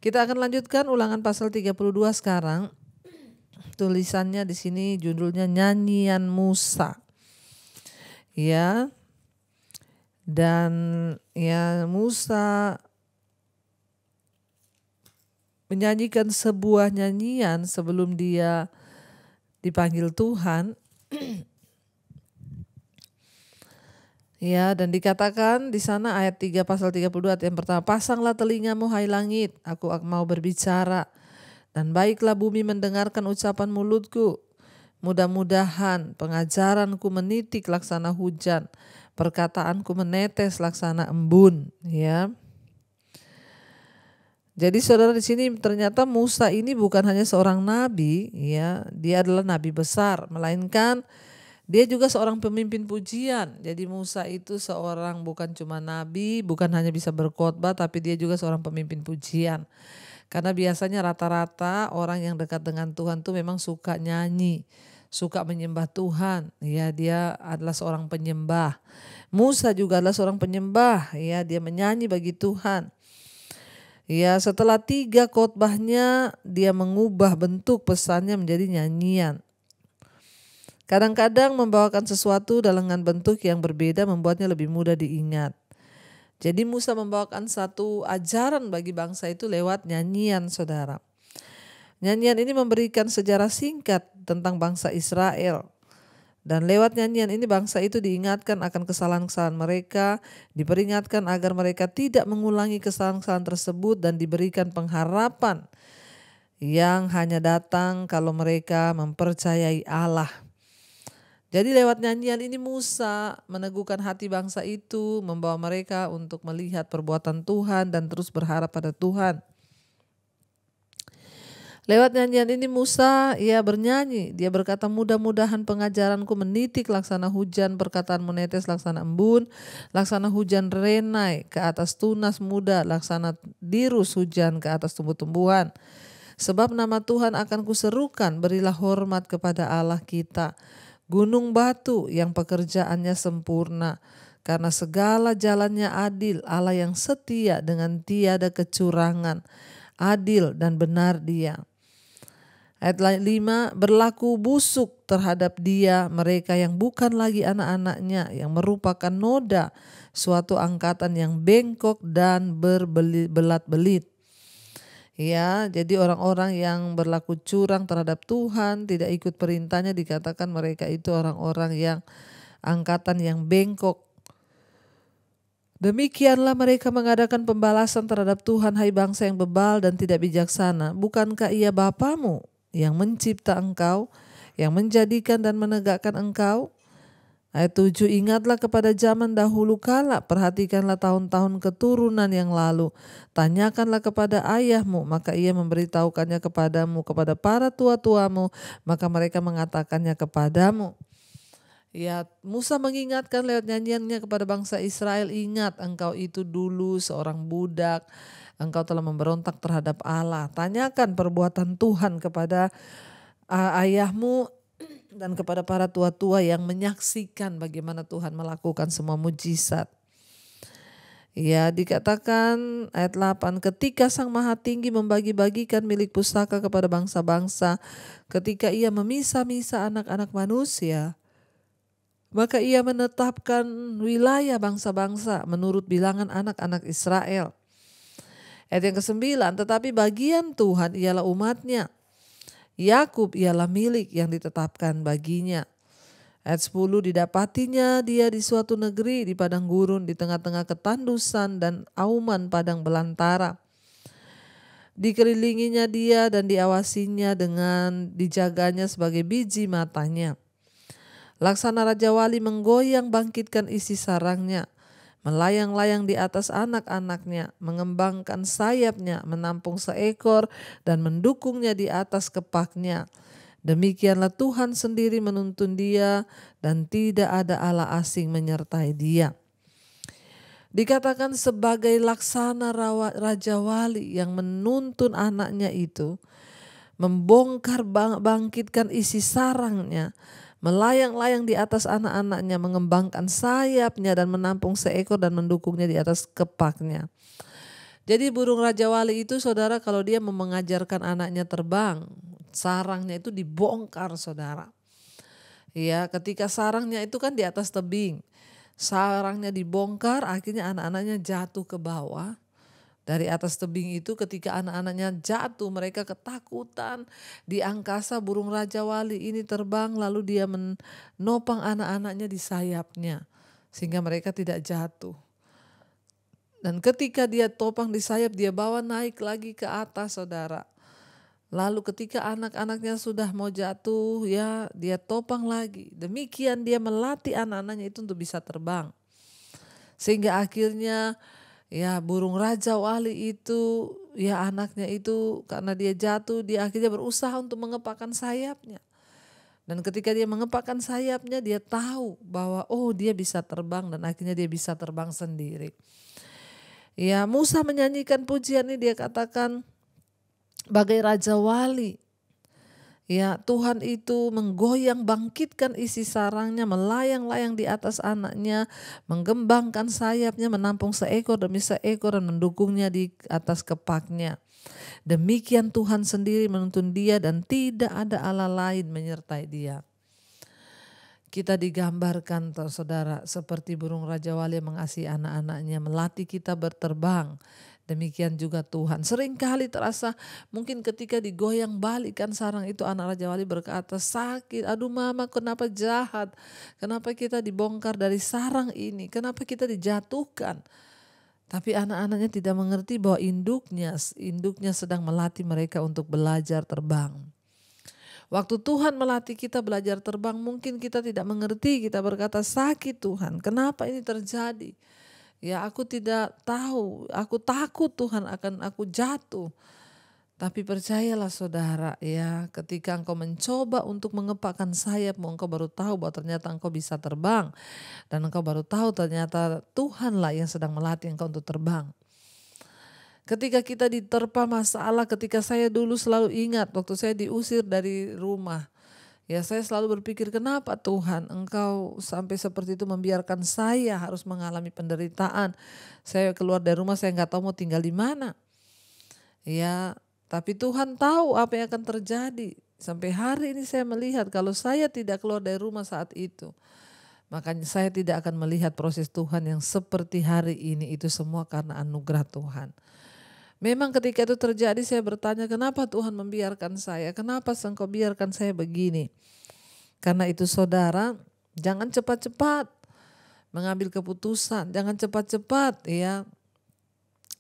Kita akan lanjutkan Ulangan pasal 32 sekarang. Tulisannya di sini judulnya Nyanyian Musa. Ya. Dan ya Musa menyanyikan sebuah nyanyian sebelum dia dipanggil Tuhan. Ya, dan dikatakan di sana ayat 3 pasal 32 ayat yang pertama, pasanglah telingamu hai langit, aku mau berbicara, dan baiklah bumi mendengarkan ucapan mulutku. Mudah-mudahan pengajaranku menitik laksana hujan, perkataanku menetes laksana embun. Ya. Jadi saudara di sini ternyata Musa ini bukan hanya seorang nabi, ya, dia adalah nabi besar, melainkan dia juga seorang pemimpin pujian. Jadi Musa itu seorang bukan cuma nabi, bukan hanya bisa berkhotbah, tapi dia juga seorang pemimpin pujian. Karena biasanya rata-rata orang yang dekat dengan Tuhan tuh memang suka nyanyi, suka menyembah Tuhan. Ya, dia adalah seorang penyembah. Musa juga adalah seorang penyembah, ya, dia menyanyi bagi Tuhan. Ya, setelah 3 khotbahnya dia mengubah bentuk pesannya menjadi nyanyian. Kadang-kadang membawakan sesuatu dengan bentuk yang berbeda membuatnya lebih mudah diingat. Jadi Musa membawakan satu ajaran bagi bangsa itu lewat nyanyian, saudara. Nyanyian ini memberikan sejarah singkat tentang bangsa Israel. Dan lewat nyanyian ini bangsa itu diingatkan akan kesalahan-kesalahan mereka, diperingatkan agar mereka tidak mengulangi kesalahan-kesalahan tersebut dan diberikan pengharapan yang hanya datang kalau mereka mempercayai Allah. Jadi lewat nyanyian ini Musa meneguhkan hati bangsa itu, membawa mereka untuk melihat perbuatan Tuhan dan terus berharap pada Tuhan. Lewat nyanyian ini Musa bernyanyi, dia berkata mudah-mudahan pengajaranku menitik laksana hujan, perkataan menetes laksana embun, laksana hujan renai ke atas tunas muda, laksana dirus hujan ke atas tumbuh-tumbuhan. Sebab nama Tuhan akan kuserukan, berilah hormat kepada Allah kita. Gunung batu yang pekerjaannya sempurna, karena segala jalannya adil, Allah yang setia dengan tiada kecurangan, adil dan benar dia. Ayat 5, berlaku busuk terhadap dia mereka yang bukan lagi anak-anaknya, yang merupakan noda, suatu angkatan yang bengkok dan berbelat-belit. Ya, jadi orang-orang yang berlaku curang terhadap Tuhan, tidak ikut perintahnya, dikatakan mereka itu orang-orang yang angkatan yang bengkok. Demikianlah mereka mengadakan pembalasan terhadap Tuhan, hai bangsa yang bebal dan tidak bijaksana. Bukankah ia Bapamu yang mencipta engkau, yang menjadikan dan menegakkan engkau? Ayat 7, ingatlah kepada zaman dahulu kala, perhatikanlah tahun-tahun keturunan yang lalu. Tanyakanlah kepada ayahmu, maka ia memberitahukannya kepadamu, kepada para tua-tuamu, maka mereka mengatakannya kepadamu. Ya, Musa mengingatkan lewat nyanyiannya kepada bangsa Israel, ingat engkau itu dulu seorang budak, engkau telah memberontak terhadap Allah. Tanyakan perbuatan Tuhan kepada ayahmu dan kepada para tua-tua yang menyaksikan bagaimana Tuhan melakukan semua mujizat. Ya, dikatakan ayat 8, ketika Sang Maha Tinggi membagi-bagikan milik pustaka kepada bangsa-bangsa, ketika ia memisah-misah anak-anak manusia, maka ia menetapkan wilayah bangsa-bangsa menurut bilangan anak-anak Israel. Ayat yang ke-9, tetapi bagian Tuhan ialah umatnya. Yakub ialah milik yang ditetapkan baginya. Ayat 10, didapatinya dia di suatu negeri, di padang gurun, di tengah-tengah ketandusan dan auman padang belantara. Dikelilinginya dia dan diawasinya dengan dijaganya sebagai biji matanya. Laksana Raja Wali menggoyang bangkitkan isi sarangnya, melayang-layang di atas anak-anaknya, mengembangkan sayapnya, menampung seekor dan mendukungnya di atas kepaknya. Demikianlah Tuhan sendiri menuntun dia dan tidak ada Allah asing menyertai dia. Dikatakan sebagai laksana Raja Wali yang menuntun anaknya itu, membongkar bangkitkan isi sarangnya, melayang-layang di atas anak-anaknya, mengembangkan sayapnya dan menampung seekor dan mendukungnya di atas kepaknya. Jadi burung Raja Wali itu saudara kalau dia mau mengajarkan anaknya terbang, sarangnya itu dibongkar saudara. Ya, ketika sarangnya itu kan di atas tebing. Sarangnya dibongkar, akhirnya anak-anaknya jatuh ke bawah. Dari atas tebing itu ketika anak-anaknya jatuh, mereka ketakutan. Di angkasa burung Raja Wali ini terbang lalu dia menopang anak-anaknya di sayapnya. Sehingga mereka tidak jatuh. Dan ketika dia topang di sayap, dia bawa naik lagi ke atas saudara. Lalu ketika anak-anaknya sudah mau jatuh, ya dia topang lagi. Demikian dia melatih anak-anaknya itu untuk bisa terbang. Sehingga akhirnya ya burung Raja Wali itu, ya anaknya itu karena dia jatuh, dia akhirnya berusaha untuk mengepakkan sayapnya. Dan ketika dia mengepakkan sayapnya, dia tahu bahwa oh dia bisa terbang dan akhirnya dia bisa terbang sendiri. Ya Musa menyanyikan pujian ini, dia katakan bagai Raja Wali. Ya Tuhan itu menggoyang bangkitkan isi sarangnya, melayang-layang di atas anaknya, menggembangkan sayapnya, menampung seekor demi seekor dan mendukungnya di atas kepaknya. Demikian Tuhan sendiri menuntun dia dan tidak ada Allah lain menyertai dia. Kita digambarkan saudara seperti burung Raja Wali yang mengasihi anak-anaknya, melatih kita berterbang. Demikian juga Tuhan. Seringkali terasa mungkin ketika digoyang balikkan sarang itu, anak Raja Wali berkata sakit, aduh mama kenapa jahat, kenapa kita dibongkar dari sarang ini, kenapa kita dijatuhkan. Tapi anak-anaknya tidak mengerti bahwa induknya sedang melatih mereka untuk belajar terbang. Waktu Tuhan melatih kita belajar terbang, mungkin kita tidak mengerti, kita berkata sakit Tuhan, kenapa ini terjadi? Ya aku tidak tahu, aku takut Tuhan akan aku jatuh. Tapi percayalah saudara ya, ketika engkau mencoba untuk mengepakkan sayapmu, engkau baru tahu bahwa ternyata engkau bisa terbang. Dan engkau baru tahu ternyata Tuhanlah yang sedang melatih engkau untuk terbang. Ketika kita diterpa masalah, ketika saya dulu selalu ingat waktu saya diusir dari rumah. Ya saya selalu berpikir kenapa Tuhan engkau sampai seperti itu membiarkan saya harus mengalami penderitaan. Saya keluar dari rumah saya gak tahu mau tinggal di mana. Ya tapi Tuhan tahu apa yang akan terjadi. Sampai hari ini saya melihat kalau saya tidak keluar dari rumah saat itu, makanya saya tidak akan melihat proses Tuhan yang seperti hari ini. Itu semua karena anugerah Tuhan. Memang ketika itu terjadi saya bertanya kenapa Tuhan membiarkan saya, kenapa Engkau biarkan saya begini. Karena itu saudara jangan cepat-cepat mengambil keputusan, jangan cepat-cepat ya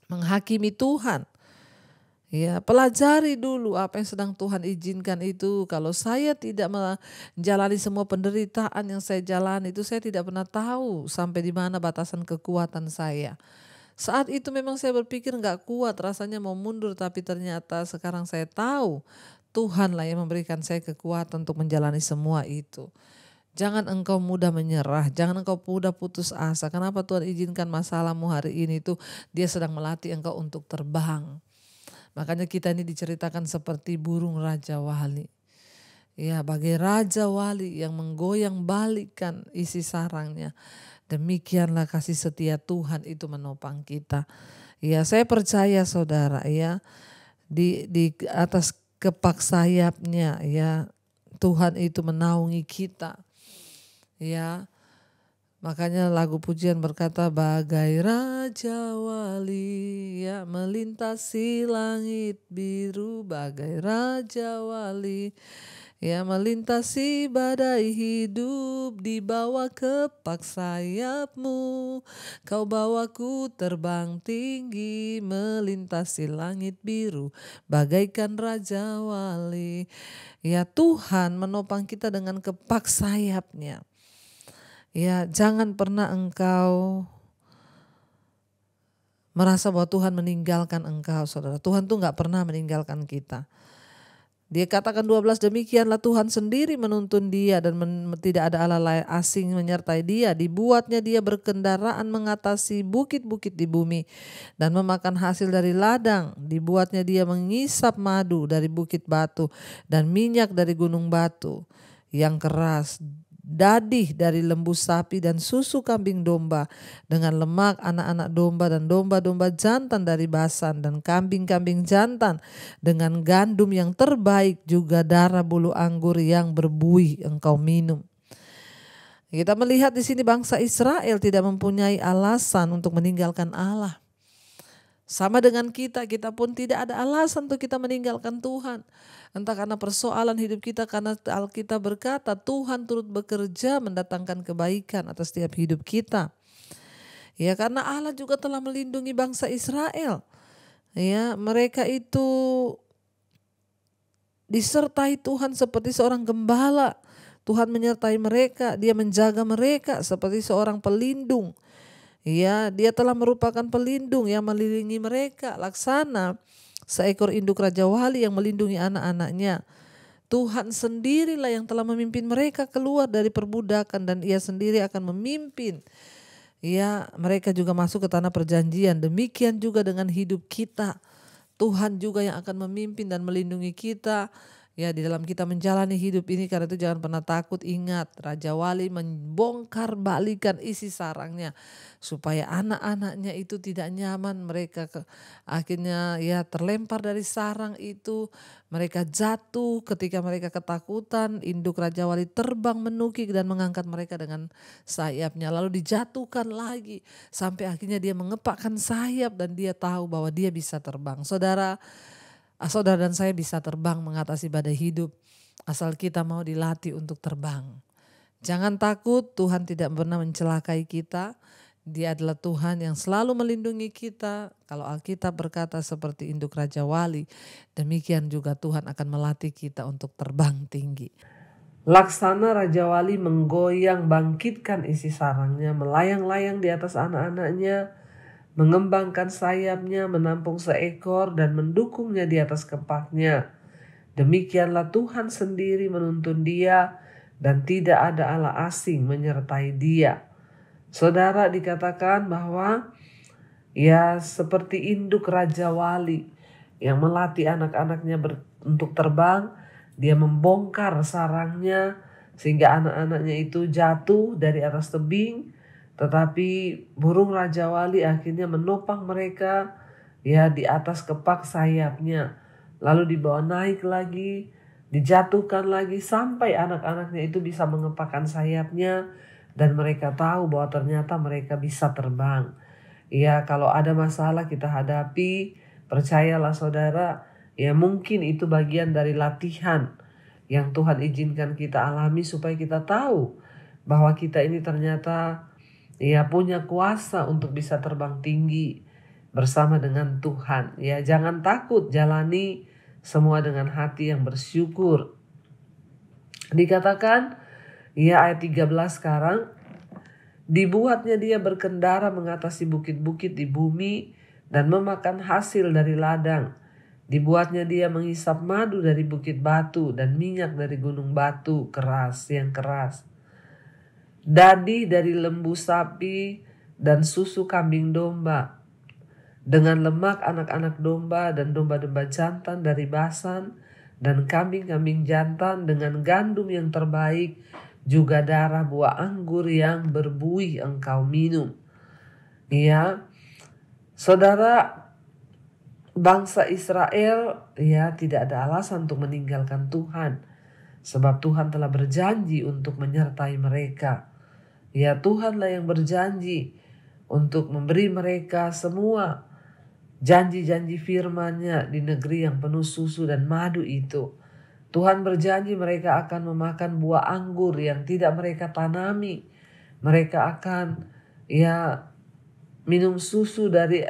menghakimi Tuhan. Ya, pelajari dulu apa yang sedang Tuhan izinkan itu. Kalau saya tidak menjalani semua penderitaan yang saya jalani itu, saya tidak pernah tahu sampai di mana batasan kekuatan saya. Saat itu memang saya berpikir gak kuat, rasanya mau mundur, tapi ternyata sekarang saya tahu Tuhanlah yang memberikan saya kekuatan untuk menjalani semua itu. Jangan engkau mudah menyerah, jangan engkau mudah putus asa. Kenapa Tuhan izinkan masalahmu hari ini itu? Dia sedang melatih engkau untuk terbang. Makanya kita ini diceritakan seperti burung Raja Wali. Ya, bagai Raja Wali yang menggoyang balikkan isi sarangnya. Demikianlah kasih setia Tuhan itu menopang kita. Ya, saya percaya saudara ya, di atas kepak sayapnya ya Tuhan itu menaungi kita. Ya, makanya lagu pujian berkata bagai Raja Wali ya melintasi langit biru, bagai Raja Wali ya melintasi badai hidup, dibawa kepak sayapmu, kau bawaku terbang tinggi, melintasi langit biru, bagaikan Raja Wali. Ya Tuhan menopang kita dengan kepak sayapnya. Ya jangan pernah engkau merasa bahwa Tuhan meninggalkan engkau saudara. Tuhan tuh gak pernah meninggalkan kita. Dia katakan 12, demikianlah Tuhan sendiri menuntun dia dan tidak ada Allah lain asing menyertai dia. Dibuatnya dia berkendaraan mengatasi bukit-bukit di bumi dan memakan hasil dari ladang. Dibuatnya dia mengisap madu dari bukit batu dan minyak dari gunung batu yang keras. dadih dari lembu sapi dan susu kambing domba, dengan lemak anak-anak domba dan domba-domba jantan dari basan dan kambing-kambing jantan, dengan gandum yang terbaik, juga darah bulu anggur yang berbuih engkau minum. Kita melihat di sini bangsa Israel tidak mempunyai alasan untuk meninggalkan Allah. Sama dengan kita pun tidak ada alasan untuk kita meninggalkan Tuhan. Entah karena persoalan hidup kita, karena Alkitab berkata Tuhan turut bekerja mendatangkan kebaikan atas setiap hidup kita. Ya, karena Allah juga telah melindungi bangsa Israel. Ya, mereka itu disertai Tuhan seperti seorang gembala. Tuhan menyertai mereka, Dia menjaga mereka seperti seorang pelindung. Ya, Dia telah merupakan pelindung yang melindungi mereka, laksana seekor induk Raja Wali yang melindungi anak-anaknya. Tuhan sendirilah yang telah memimpin mereka keluar dari perbudakan, dan Ia sendiri akan memimpin. Ya, mereka juga masuk ke tanah perjanjian. Demikian juga dengan hidup kita. Tuhan juga yang akan memimpin dan melindungi kita. Ya, di dalam kita menjalani hidup ini. Karena itu jangan pernah takut. Ingat, Raja Wali membongkar balikan isi sarangnya supaya anak-anaknya itu tidak nyaman. Mereka akhirnya ya terlempar dari sarang itu. Mereka jatuh ketika mereka ketakutan. Induk Raja Wali terbang menukik dan mengangkat mereka dengan sayapnya. Lalu dijatuhkan lagi sampai akhirnya dia mengepakkan sayap dan dia tahu bahwa dia bisa terbang. Saudara dan saya bisa terbang mengatasi badai hidup asal kita mau dilatih untuk terbang. Jangan takut, Tuhan tidak pernah mencelakai kita. Dia adalah Tuhan yang selalu melindungi kita. Kalau Alkitab berkata seperti induk Raja Wali, demikian juga Tuhan akan melatih kita untuk terbang tinggi. Laksana Raja Wali menggoyang bangkitkan isi sarangnya, melayang-layang di atas anak-anaknya, mengembangkan sayapnya, menampung seekor dan mendukungnya di atas kepaknya. Demikianlah Tuhan sendiri menuntun dia, dan tidak ada Allah asing menyertai dia. Saudara, dikatakan bahwa ya seperti induk Raja Wali yang melatih anak-anaknya untuk terbang, dia membongkar sarangnya sehingga anak-anaknya itu jatuh dari atas tebing. Tetapi burung Raja Wali akhirnya menopang mereka ya di atas kepak sayapnya. Lalu dibawa naik lagi, dijatuhkan lagi sampai anak-anaknya itu bisa mengepakkan sayapnya. Dan mereka tahu bahwa ternyata mereka bisa terbang. Ya, kalau ada masalah kita hadapi, percayalah saudara, ya mungkin itu bagian dari latihan yang Tuhan izinkan kita alami supaya kita tahu bahwa kita ini ternyata ya punya kuasa untuk bisa terbang tinggi bersama dengan Tuhan. Ya, jangan takut, jalani semua dengan hati yang bersyukur. Dikatakan ya ayat 13 sekarang, dibuatnya dia berkendara mengatasi bukit-bukit di bumi dan memakan hasil dari ladang. Dibuatnya dia menghisap madu dari bukit batu dan minyak dari gunung batu yang keras. Dadih dari lembu sapi dan susu kambing domba, dengan lemak anak-anak domba dan domba-domba jantan dari basan dan kambing-kambing jantan, dengan gandum yang terbaik, juga darah buah anggur yang berbuih engkau minum. Ya, saudara, bangsa Israel ya tidak ada alasan untuk meninggalkan Tuhan, sebab Tuhan telah berjanji untuk menyertai mereka. Ya, Tuhanlah yang berjanji untuk memberi mereka semua janji-janji firman-Nya di negeri yang penuh susu dan madu itu. Tuhan berjanji mereka akan memakan buah anggur yang tidak mereka tanami. Mereka akan ya minum susu dari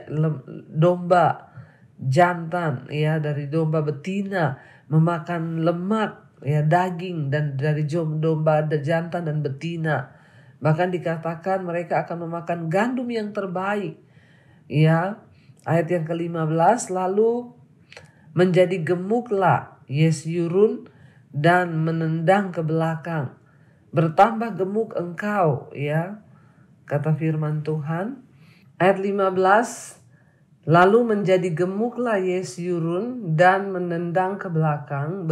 domba jantan, ya dari domba betina, memakan lemak, ya daging dan dari domba jantan dan betina. Bahkan dikatakan mereka akan memakan gandum yang terbaik. Ya, ayat yang ke-15, lalu menjadi gemuklah Yesyurun dan menendang ke belakang. Bertambah gemuk engkau, ya, kata firman Tuhan. Ayat 15, lalu menjadi gemuklah Yesyurun dan menendang ke belakang,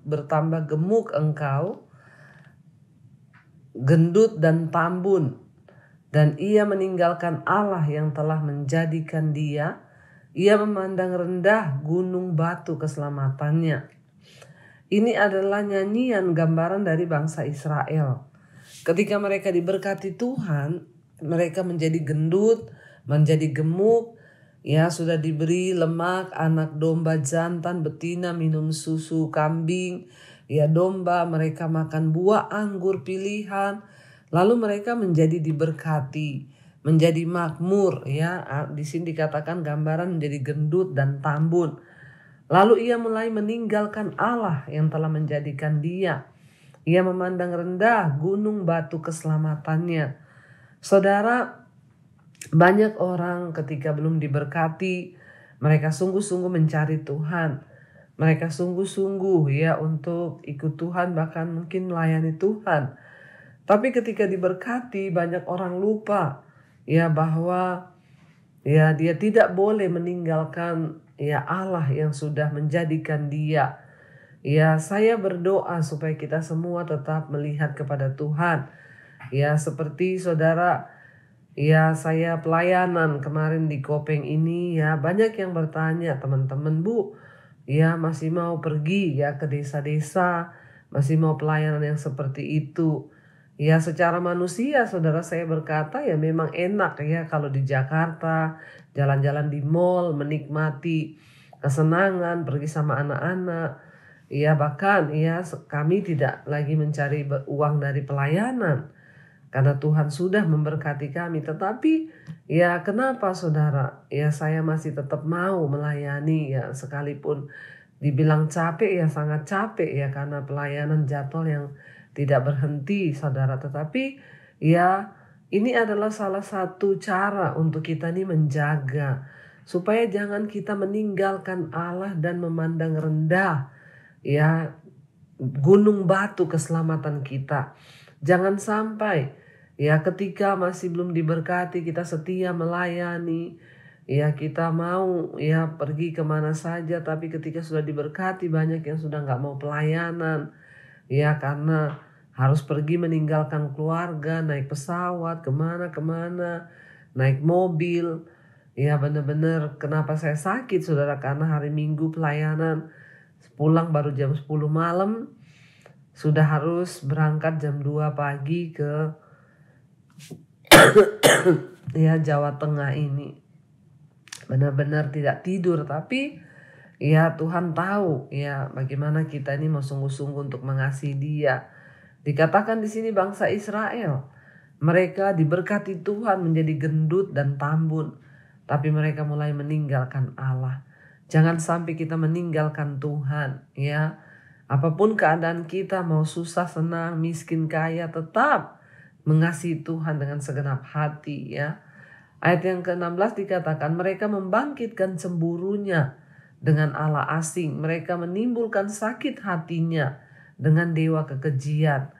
bertambah gemuk engkau. gendut dan tambun, dan ia meninggalkan Allah yang telah menjadikan dia. Ia memandang rendah gunung batu keselamatannya. Ini adalah nyanyian gambaran dari bangsa Israel. Ketika mereka diberkati Tuhan, mereka menjadi gendut, menjadi gemuk, ya sudah diberi lemak anak domba jantan betina minum susu kambing, ya domba, mereka makan buah anggur pilihan, lalu mereka menjadi diberkati, menjadi makmur, ya. Di sini dikatakan gambaran menjadi gendut dan tambun. Lalu ia mulai meninggalkan Allah yang telah menjadikan dia. Ia memandang rendah gunung batu keselamatannya. Saudara, banyak orang ketika belum diberkati, mereka sungguh-sungguh mencari Tuhan. Mereka sungguh-sungguh ya untuk ikut Tuhan, bahkan mungkin melayani Tuhan. Tapi ketika diberkati, banyak orang lupa ya bahwa ya dia tidak boleh meninggalkan ya Allah yang sudah menjadikan dia. Ya, saya berdoa supaya kita semua tetap melihat kepada Tuhan. Ya, seperti saudara, ya saya pelayanan kemarin di Kopeng ini, ya banyak yang bertanya, teman-teman, Bu, ya masih mau pergi ya ke desa-desa, masih mau pelayanan yang seperti itu. Ya secara manusia saudara, saya berkata ya memang enak ya kalau di Jakarta jalan-jalan di mall, menikmati kesenangan, pergi sama anak-anak. Ya bahkan ya kami tidak lagi mencari uang dari pelayanan karena Tuhan sudah memberkati kami. Tetapi ya kenapa saudara, ya saya masih tetap mau melayani ya, sekalipun dibilang capek ya sangat capek ya, karena pelayanan jadwal yang tidak berhenti saudara. Tetapi ya ini adalah salah satu cara untuk kita nih menjaga supaya jangan kita meninggalkan Allah dan memandang rendah ya gunung batu keselamatan kita. Jangan sampai ya ketika masih belum diberkati kita setia melayani, ya kita mau ya pergi kemana saja, tapi ketika sudah diberkati banyak yang sudah gak mau pelayanan ya karena harus pergi meninggalkan keluarga, naik pesawat kemana-kemana, naik mobil. Ya benar-benar kenapa saya sakit saudara, karena hari Minggu pelayanan pulang baru jam 10 malam, sudah harus berangkat jam 2 pagi ke ya Jawa Tengah ini. Benar-benar tidak tidur, tapi ya Tuhan tahu ya bagaimana kita ini mau sungguh-sungguh untuk mengasihi Dia. Dikatakan di sini bangsa Israel, mereka diberkati Tuhan menjadi gendut dan tambun, tapi mereka mulai meninggalkan Allah. Jangan sampai kita meninggalkan Tuhan ya. Apapun keadaan kita, mau susah senang, miskin kaya, tetap mengasihi Tuhan dengan segenap hati ya. Ayat yang ke-16 dikatakan mereka membangkitkan cemburunya dengan Allah asing. Mereka menimbulkan sakit hatinya dengan dewa kekejian.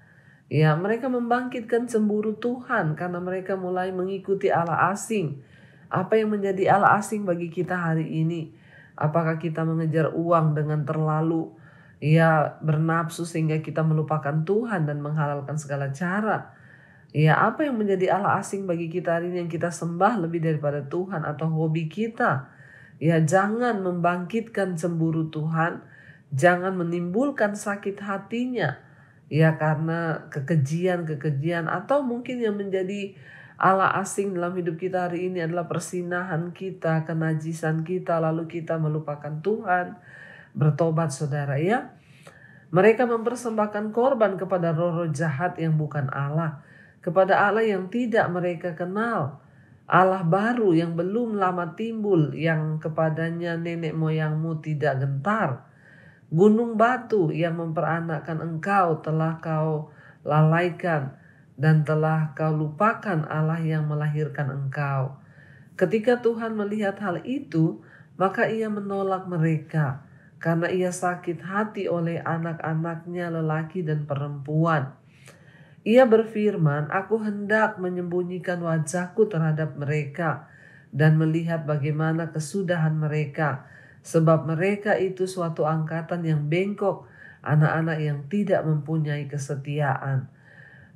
Ya, mereka membangkitkan cemburu Tuhan karena mereka mulai mengikuti Allah asing. Apa yang menjadi Allah asing bagi kita hari ini? Apakah kita mengejar uang dengan terlalu ya bernafsu sehingga kita melupakan Tuhan dan menghalalkan segala cara? Ya, apa yang menjadi Allah asing bagi kita hari ini yang kita sembah lebih daripada Tuhan, atau hobi kita? Ya, jangan membangkitkan cemburu Tuhan, jangan menimbulkan sakit hatinya ya karena kekejian, atau mungkin yang menjadi Allah asing dalam hidup kita hari ini adalah persinahan kita, kenajisan kita, lalu kita melupakan Tuhan. Bertobat saudara ya. Mereka mempersembahkan korban kepada roh-roh jahat yang bukan Allah, kepada Allah yang tidak mereka kenal, Allah baru yang belum lama timbul, yang kepadanya nenek moyangmu tidak gentar. Gunung batu yang memperanakkan engkau telah kau lalaikan, dan telah kau lupakan Allah yang melahirkan engkau. Ketika Tuhan melihat hal itu, maka ia menolak mereka, karena ia sakit hati oleh anak-anaknya lelaki dan perempuan. Ia berfirman, aku hendak menyembunyikan wajahku terhadap mereka dan melihat bagaimana kesudahan mereka, sebab mereka itu suatu angkatan yang bengkok, anak-anak yang tidak mempunyai kesetiaan.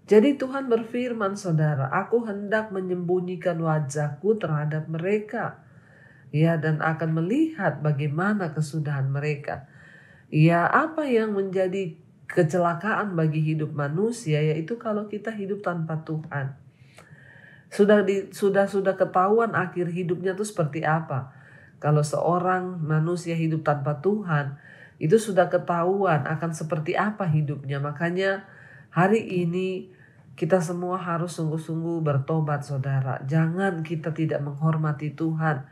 Jadi Tuhan berfirman, saudara, aku hendak menyembunyikan wajahku terhadap mereka, ya, dan akan melihat bagaimana kesudahan mereka. Ya, apa yang menjadi kecelakaan bagi hidup manusia, yaitu kalau kita hidup tanpa Tuhan. Sudah ketahuan akhir hidupnya itu seperti apa. Kalau seorang manusia hidup tanpa Tuhan, itu sudah ketahuan akan seperti apa hidupnya. Makanya hari ini kita semua harus sungguh-sungguh bertobat, saudara. Jangan kita tidak menghormati Tuhan.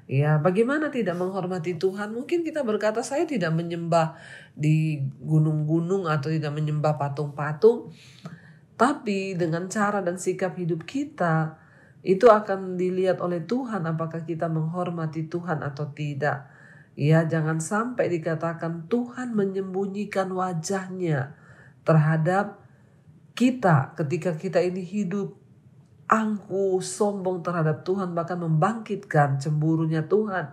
Ya, bagaimana tidak menghormati Tuhan? Mungkin kita berkata, saya tidak menyembah di gunung-gunung atau tidak menyembah patung-patung. Tapi dengan cara dan sikap hidup kita, itu akan dilihat oleh Tuhan apakah kita menghormati Tuhan atau tidak. Ya, jangan sampai dikatakan Tuhan menyembunyikan wajahnya terhadap kita ketika kita ini hidup angkuh, sombong terhadap Tuhan, bahkan membangkitkan cemburunya Tuhan.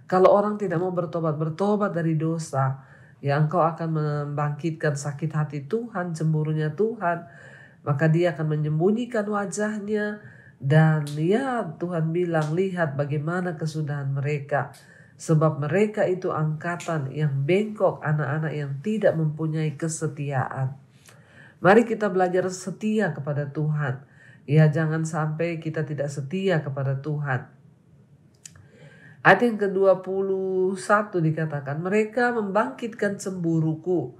Kalau orang tidak mau bertobat dari dosa, ya engkau akan membangkitkan sakit hati Tuhan, cemburunya Tuhan. Maka dia akan menyembunyikan wajahnya. Dan ya, Tuhan bilang, lihat bagaimana kesudahan mereka. Sebab mereka itu angkatan yang bengkok, anak-anak yang tidak mempunyai kesetiaan. Mari kita belajar setia kepada Tuhan. Ya, jangan sampai kita tidak setia kepada Tuhan. Ayat yang ke-21 dikatakan, mereka membangkitkan cemburuku,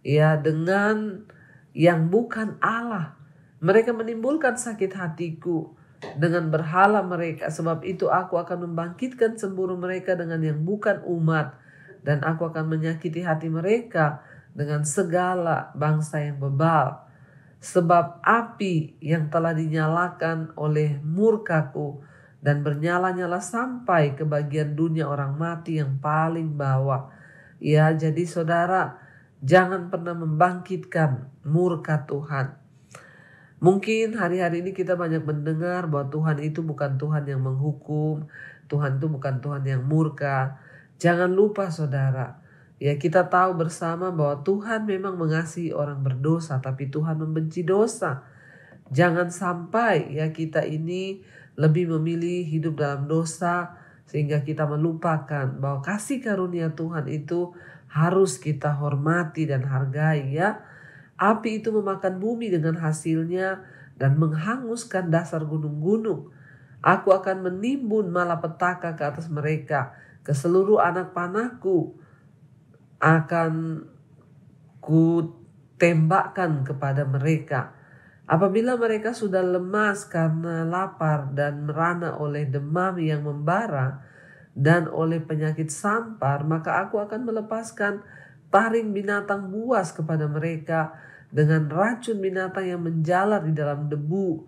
ya, dengan yang bukan Allah. Mereka menimbulkan sakit hatiku dengan berhala mereka. Sebab itu aku akan membangkitkan cemburu mereka dengan yang bukan umat. Dan aku akan menyakiti hati mereka dengan segala bangsa yang bebal. Sebab api yang telah dinyalakan oleh murkaku dan bernyala-nyala sampai ke bagian dunia orang mati yang paling bawah. Ya, jadi saudara, jangan pernah membangkitkan murka Tuhan. Mungkin hari-hari ini kita banyak mendengar bahwa Tuhan itu bukan Tuhan yang menghukum, Tuhan itu bukan Tuhan yang murka. Jangan lupa, saudara, ya, kita tahu bersama bahwa Tuhan memang mengasihi orang berdosa, tapi Tuhan membenci dosa. Jangan sampai ya kita ini lebih memilih hidup dalam dosa sehingga kita melupakan bahwa kasih karunia Tuhan itu harus kita hormati dan hargai, ya. Api itu memakan bumi dengan hasilnya dan menghanguskan dasar gunung-gunung. Aku akan menimbun malapetaka ke atas mereka, ke seluruh anak panahku akan ku tembakkan kepada mereka. Apabila mereka sudah lemas karena lapar dan merana oleh demam yang membara dan oleh penyakit sampar, maka aku akan melepaskan taring binatang buas kepada mereka dengan racun binatang yang menjalar di dalam debu,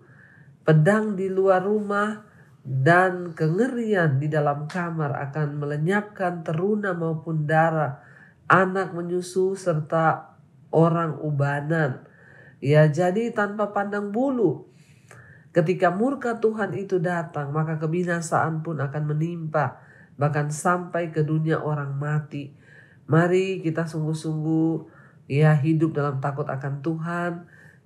pedang di luar rumah dan kengerian di dalam kamar akan melenyapkan teruna maupun darah, anak menyusu serta orang ubanan. Ya, jadi tanpa pandang bulu. Ketika murka Tuhan itu datang, maka kebinasaan pun akan menimpa, bahkan sampai ke dunia orang mati. Mari kita sungguh-sungguh ya hidup dalam takut akan Tuhan.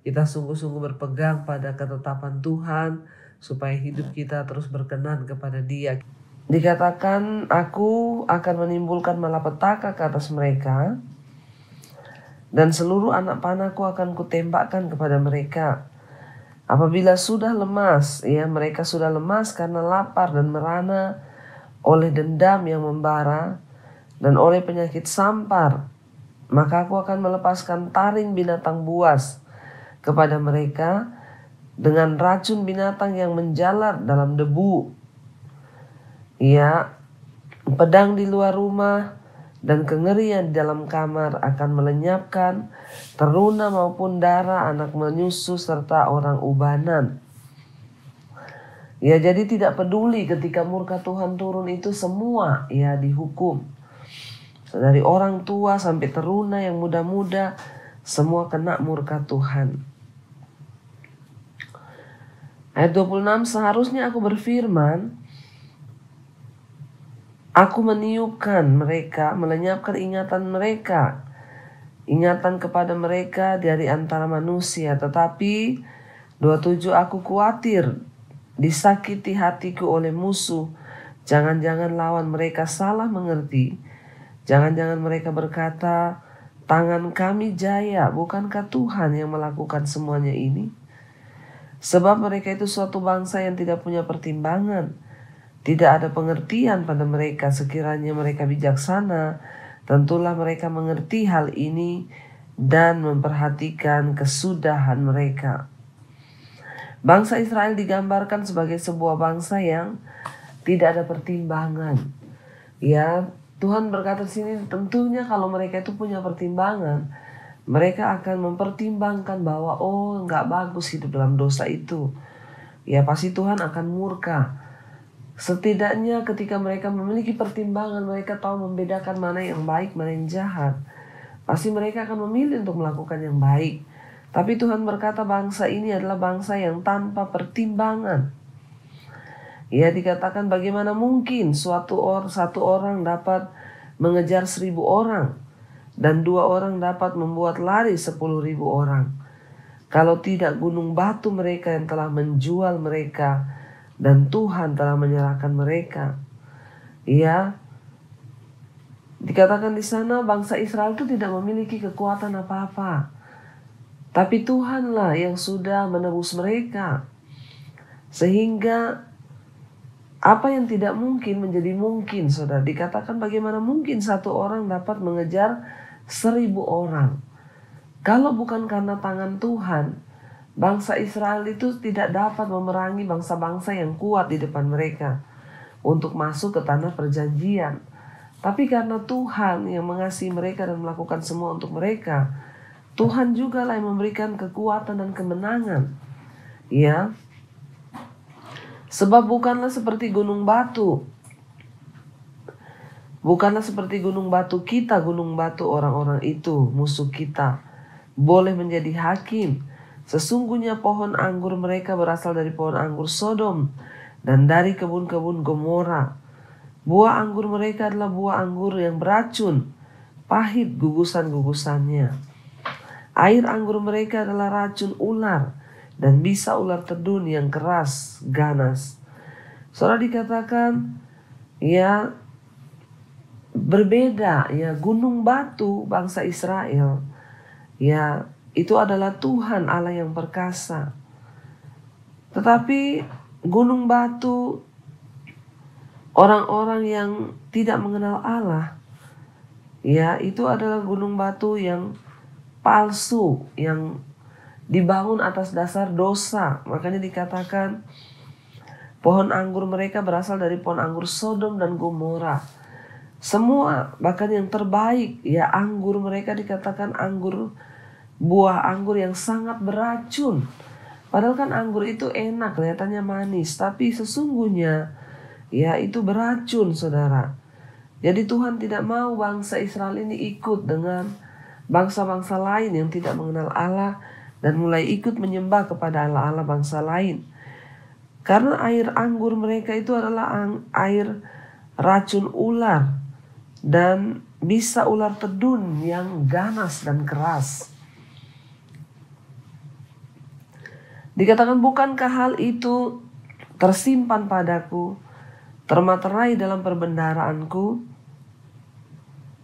Kita sungguh-sungguh berpegang pada ketetapan Tuhan supaya hidup kita terus berkenan kepada Dia. Dikatakan, aku akan menimbulkan malapetaka ke atas mereka, dan seluruh anak panahku akan kutembakkan kepada mereka. Apabila sudah lemas, ya mereka sudah lemas karena lapar dan merana oleh dendam yang membara dan oleh penyakit sampar, maka aku akan melepaskan taring binatang buas kepada mereka dengan racun binatang yang menjalar dalam debu. Ya, pedang di luar rumah dan kengerian di dalam kamar akan melenyapkan teruna maupun darah, anak menyusu serta orang ubanan. Ya, jadi tidak peduli ketika murka Tuhan turun itu semua ya dihukum. Dari orang tua sampai teruna yang muda-muda, semua kena murka Tuhan. Ayat 26, seharusnya aku berfirman, aku meniupkan mereka, melenyapkan ingatan mereka. ingatan kepada mereka dari antara manusia. Tetapi 27, aku khawatir disakiti hatiku oleh musuh. Jangan-jangan lawan mereka salah mengerti. Jangan-jangan mereka berkata, tangan kami jaya, bukankah Tuhan yang melakukan semuanya ini? Sebab mereka itu suatu bangsa yang tidak punya pertimbangan. Tidak ada pengertian pada mereka. Sekiranya mereka bijaksana, tentulah mereka mengerti hal ini dan memperhatikan kesudahan mereka. Bangsa Israel digambarkan sebagai sebuah bangsa yang tidak ada pertimbangan. Ya, Tuhan berkata di sini, tentunya kalau mereka itu punya pertimbangan, mereka akan mempertimbangkan bahwa nggak bagus hidup dalam dosa itu. Ya, pasti Tuhan akan murka. Setidaknya ketika mereka memiliki pertimbangan, mereka tahu membedakan mana yang baik, mana yang jahat. Pasti mereka akan memilih untuk melakukan yang baik. Tapi Tuhan berkata bangsa ini adalah bangsa yang tanpa pertimbangan. Ya, dikatakan bagaimana mungkin satu orang dapat mengejar 1.000 orang dan 2 orang dapat membuat lari 10.000 orang. Kalau tidak gunung batu mereka yang telah menjual mereka dan Tuhan telah menyerahkan mereka. Ya, dikatakan di sana bangsa Israel itu tidak memiliki kekuatan apa-apa. Tapi Tuhanlah yang sudah menebus mereka. Sehingga apa yang tidak mungkin menjadi mungkin, saudara. Dikatakan bagaimana mungkin satu orang dapat mengejar 1.000 orang. Kalau bukan karena tangan Tuhan, bangsa Israel itu tidak dapat memerangi bangsa-bangsa yang kuat di depan mereka untuk masuk ke tanah perjanjian. Tapi karena Tuhan yang mengasihi mereka dan melakukan semua untuk mereka, Tuhan juga lah yang memberikan kekuatan dan kemenangan. Ya. Sebab bukanlah seperti gunung batu. Bukanlah seperti gunung batu kita, gunung batu orang-orang itu, musuh kita, boleh menjadi hakim. Sesungguhnya pohon anggur mereka berasal dari pohon anggur Sodom dan dari kebun-kebun Gomora. Buah anggur mereka adalah buah anggur yang beracun, pahit gugusan-gugusannya. Air anggur mereka adalah racun ular dan bisa ular tedun yang keras, ganas. Saudara, dikatakan ya berbeda ya, gunung batu bangsa Israel ya itu adalah Tuhan Allah yang perkasa. Tetapi gunung batu orang-orang yang tidak mengenal Allah ya itu adalah gunung batu yang palsu, yang dibangun atas dasar dosa. Makanya dikatakan pohon anggur mereka berasal dari pohon anggur Sodom dan Gomora. Semua, bahkan yang terbaik ya anggur mereka dikatakan buah anggur yang sangat beracun. Padahal kan anggur itu enak, kelihatannya manis, tapi sesungguhnya ya itu beracun, saudara. Jadi Tuhan tidak mau bangsa Israel ini ikut dengan bangsa-bangsa lain yang tidak mengenal Allah dan mulai ikut menyembah kepada Allah-Allah bangsa lain. Karena air anggur mereka itu adalah air racun ular dan bisa ular tedun yang ganas dan keras. Dikatakan bukankah hal itu tersimpan padaku, termaterai dalam perbendaharaanku?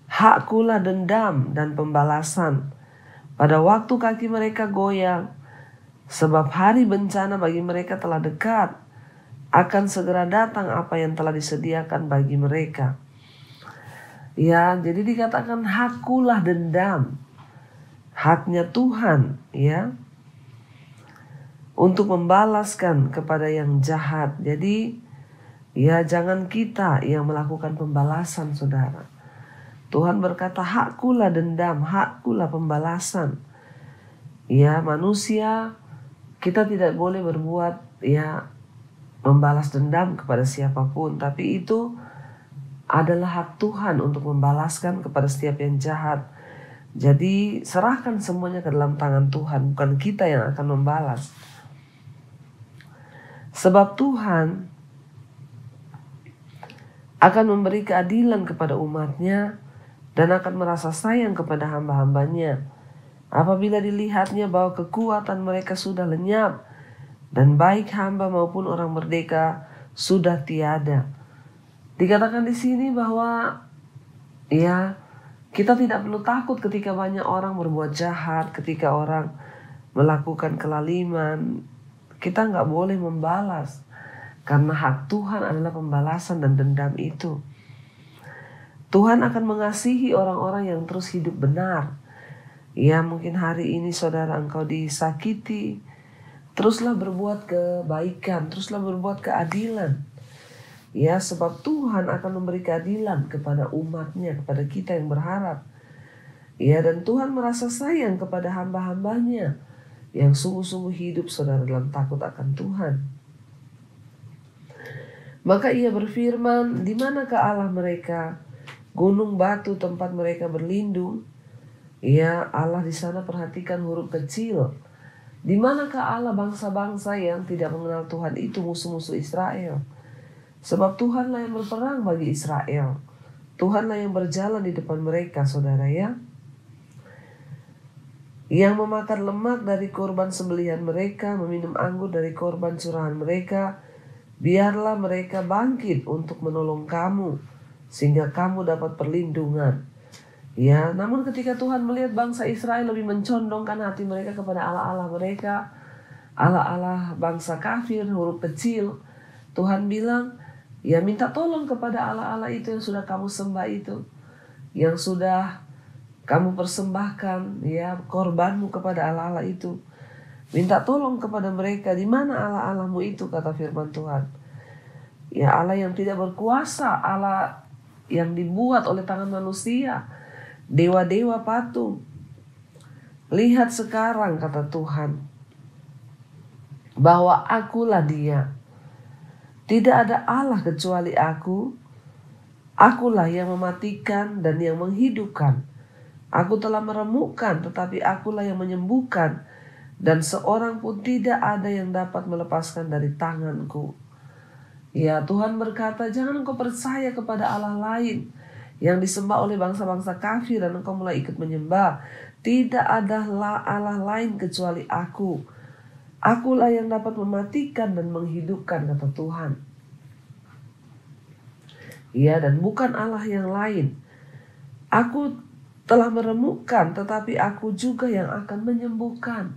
Hakkulah dendam dan pembalasan pada waktu kaki mereka goyang, sebab hari bencana bagi mereka telah dekat. Akan segera datang apa yang telah disediakan bagi mereka. Ya, jadi dikatakan hakkulah dendam, haknya Tuhan ya untuk membalaskan kepada yang jahat. Jadi ya jangan kita yang melakukan pembalasan, saudara. Tuhan berkata hakkulah dendam, hakkulah pembalasan. Ya, manusia kita tidak boleh berbuat ya membalas dendam kepada siapapun, tapi itu adalah hak Tuhan untuk membalaskan kepada setiap yang jahat. Jadi serahkan semuanya ke dalam tangan Tuhan, bukan kita yang akan membalas. Sebab Tuhan akan memberi keadilan kepada umatnya dan akan merasa sayang kepada hamba-hambanya. Apabila dilihatnya bahwa kekuatan mereka sudah lenyap dan baik hamba maupun orang merdeka sudah tiada. Dikatakan di sini bahwa kita tidak perlu takut ketika banyak orang berbuat jahat, ketika orang melakukan kelaliman. Kita nggak boleh membalas, karena hak Tuhan adalah pembalasan dan dendam itu. Tuhan akan mengasihi orang-orang yang terus hidup benar. Mungkin hari ini saudara engkau disakiti, teruslah berbuat kebaikan, teruslah berbuat keadilan. Sebab Tuhan akan memberi keadilan kepada umatnya, kepada kita yang berharap. Dan Tuhan merasa sayang kepada hamba-hambanya yang sungguh-sungguh hidup saudara dalam takut akan Tuhan. Maka ia berfirman, di manakah Allah mereka? Gunung batu tempat mereka berlindung. Allah di sana, perhatikan huruf kecil. Di manakah Allah bangsa-bangsa yang tidak mengenal Tuhan itu, musuh-musuh Israel? Sebab Tuhanlah yang berperang bagi Israel. Tuhanlah yang berjalan di depan mereka, saudara Yang memakan lemak dari korban sembelihan mereka, meminum anggur dari korban curahan mereka. Biarlah mereka bangkit untuk menolong kamu, sehingga kamu dapat perlindungan. Namun ketika Tuhan melihat bangsa Israel lebih mencondongkan hati mereka kepada Allah-Allah mereka, Allah-Allah bangsa kafir, huruf kecil, Tuhan bilang, minta tolong kepada Allah-Allah itu yang sudah kamu sembah itu, yang sudah kamu persembahkan korbanmu kepada Allah-Allah itu. Minta tolong kepada mereka. Di mana Allah-Allahmu itu, kata firman Tuhan. Allah yang tidak berkuasa, Allah yang dibuat oleh tangan manusia, dewa-dewa patung. Lihat sekarang, kata Tuhan, bahwa akulah Dia. Tidak ada Allah kecuali aku. Akulah yang mematikan dan yang menghidupkan. Aku telah meremukkan, tetapi akulah yang menyembuhkan. Dan seorang pun tidak ada yang dapat melepaskan dari tanganku. Tuhan berkata, jangan engkau percaya kepada Allah lain yang disembah oleh bangsa-bangsa kafir dan engkau mulai ikut menyembah. Tidak ada Allah lain kecuali aku. Akulah yang dapat mematikan dan menghidupkan, kata Tuhan. Dan bukan Allah yang lain. Aku telah meremukkan, tetapi aku juga yang akan menyembuhkan.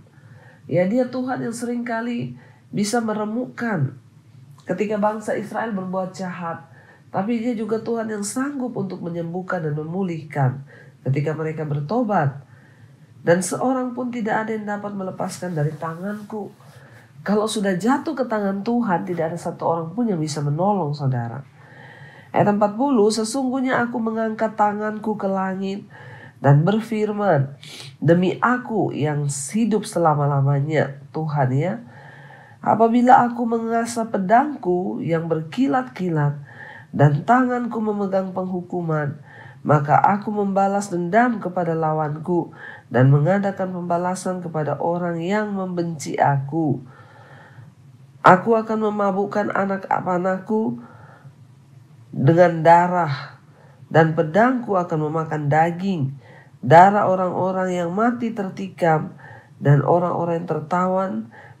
Dia Tuhan yang seringkali bisa meremukkan ketika bangsa Israel berbuat jahat. Tapi Dia juga Tuhan yang sanggup untuk menyembuhkan dan memulihkan ketika mereka bertobat. Dan seorang pun tidak ada yang dapat melepaskan dari tanganku. Kalau sudah jatuh ke tangan Tuhan, tidak ada satu orang pun yang bisa menolong, saudara. Ayat 40, sesungguhnya aku mengangkat tanganku ke langit dan berfirman, demi aku yang hidup selama-lamanya, Tuhan apabila aku mengasah pedangku yang berkilat-kilat dan tanganku memegang penghukuman, maka aku membalas dendam kepada lawanku dan mengadakan pembalasan kepada orang yang membenci aku. Aku akan memabukkan anak-anakku dengan darah, dan pedangku akan memakan daging, darah orang-orang yang mati tertikam, dan orang-orang yang tertawan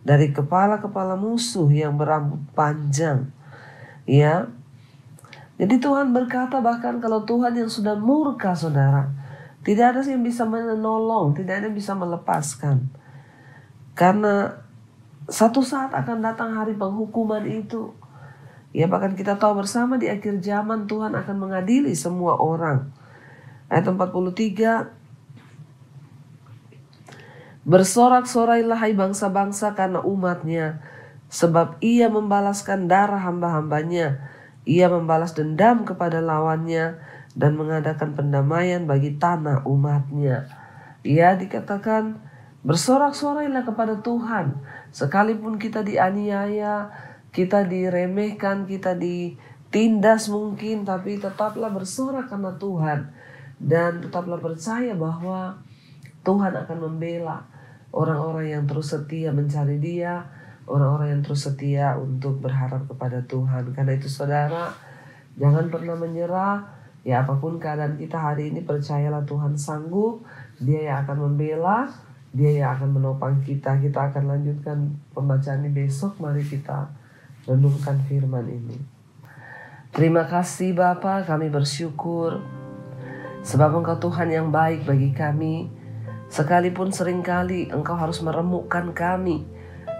dari kepala-kepala musuh yang berambut panjang. Jadi Tuhan berkata, bahkan kalau Tuhan yang sudah murka, saudara, tidak ada yang bisa menolong, tidak ada yang bisa melepaskan. Karena satu saat akan datang hari penghukuman itu. Bahkan kita tahu bersama di akhir zaman Tuhan akan mengadili semua orang. Ayat 43, bersorak-sorailah hai bangsa-bangsa karena umatnya, sebab Ia membalaskan darah hamba-hambanya. Ia membalas dendam kepada lawannya dan mengadakan pendamaian bagi tanah umatnya. Dikatakan, bersorak-sorailah kepada Tuhan. Sekalipun kita dianiaya, kita diremehkan, kita ditindas mungkin, tapi tetaplah bersorak karena Tuhan. Dan tetaplah percaya bahwa Tuhan akan membela orang-orang yang terus setia mencari Dia, orang-orang yang terus setia untuk berharap kepada Tuhan. Karena itu saudara, jangan pernah menyerah, Ya, apapun keadaan kita hari ini, percayalah Tuhan sanggup. Dia yang akan membela, Dia yang akan menopang kita. Kita akan lanjutkan pembacaan ini besok. Mari kita renungkan firman ini. Terima kasih Bapa, kami bersyukur sebab Engkau Tuhan yang baik bagi kami. Sekalipun seringkali Engkau harus meremukkan kami,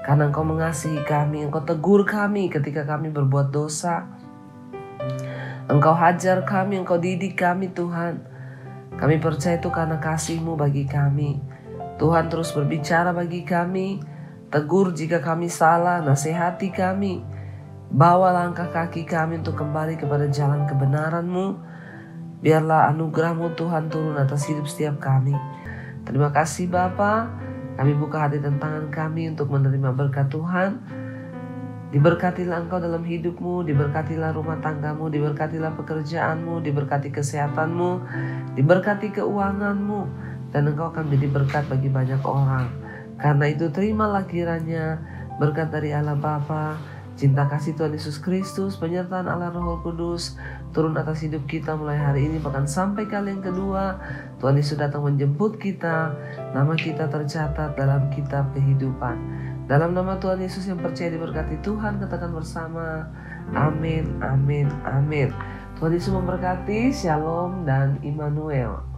karena Engkau mengasihi kami. Engkau tegur kami ketika kami berbuat dosa. Engkau hajar kami, Engkau didik kami Tuhan. Kami percaya itu karena kasih-Mu bagi kami. Tuhan terus berbicara bagi kami. Tegur jika kami salah, nasihati kami. Bawa langkah kaki kami untuk kembali kepada jalan kebenaran-Mu. Biarlah anugerah-Mu Tuhan turun atas hidup setiap kami. Terima kasih Bapa. Kami buka hati dan tangan kami untuk menerima berkat Tuhan. Diberkatilah Engkau dalam hidupmu, diberkatilah rumah tanggamu, diberkatilah pekerjaanmu, diberkati kesehatanmu, diberkati keuanganmu, dan Engkau akan menjadi berkat bagi banyak orang. Karena itu terimalah kiranya berkat dari Allah Bapa, cinta kasih Tuhan Yesus Kristus, penyertaan Allah Roh Kudus turun atas hidup kita mulai hari ini bahkan sampai kali yang kedua. Tuhan Yesus datang menjemput kita, nama kita tercatat dalam kitab kehidupan. Dalam nama Tuhan Yesus yang percaya diberkati Tuhan, katakan bersama, amin, amin, amin. Tuhan Yesus memberkati, shalom dan Immanuel.